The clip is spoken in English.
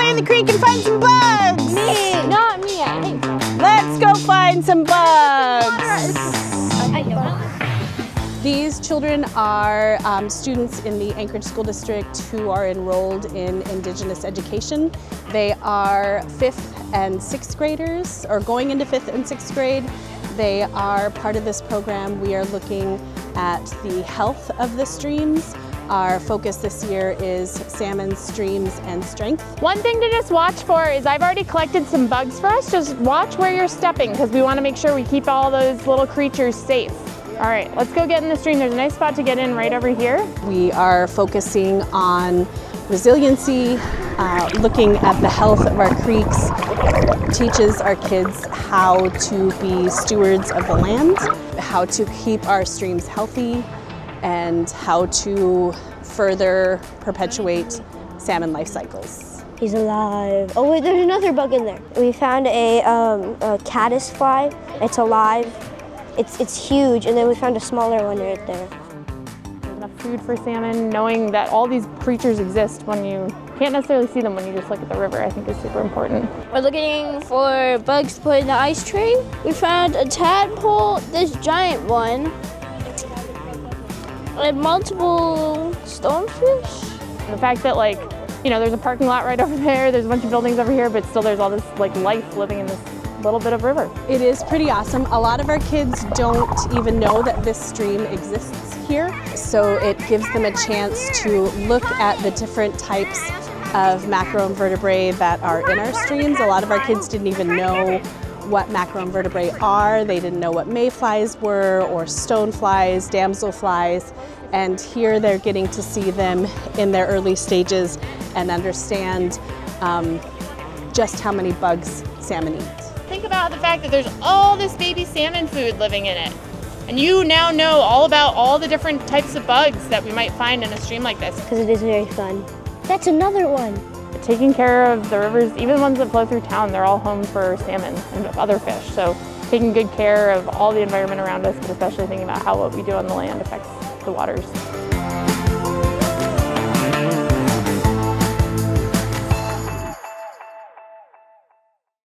play in the creek and find some bugs. Me, not me. Let's go find some bugs. These children are students in the Anchorage School District who are enrolled in Indigenous education. They are 5th and 6th graders, or going into 5th and 6th grade. They are part of this program. We are looking at the health of the streams. Our focus this year is salmon, streams, and strength. One thing to just watch for is I've already collected some bugs for us. Just watch where you're stepping because we want to make sure we keep all those little creatures safe. All right, let's go get in the stream. There's a nice spot to get in right over here. We are focusing on resiliency, looking at the health of our creeks, teaches our kids how to be stewards of the land, how to keep our streams healthy, and how to further perpetuate salmon life cycles. He's alive. Oh wait, there's another bug in there. We found a caddis fly. It's alive. It's huge, and then we found a smaller one right there. There's enough food for salmon, knowing that all these creatures exist when you can't necessarily see them when you just look at the river, I think is super important. We're looking for bugs to put in the ice tray. We found a tadpole, this giant one, and multiple stonefish. The fact that there's a parking lot right over there, there's a bunch of buildings over here, but still there's all this life living in this little bit of river. It is pretty awesome. A lot of our kids don't even know that this stream exists here, so it gives them a chance to look at the different types of macroinvertebrates that are in our streams. A lot of our kids didn't even know what macroinvertebrates are. They didn't know what mayflies were, or stoneflies, damselflies, and here they're getting to see them in their early stages and understand just how many bugs salmon eat. Think about the fact that there's all this baby salmon food living in it. And you now know all about all the different types of bugs that we might find in a stream like this. Because it is very fun. That's another one. Taking care of the rivers, even the ones that flow through town, they're all home for salmon and other fish. So taking good care of all the environment around us, but especially thinking about how what we do on the land affects the waters.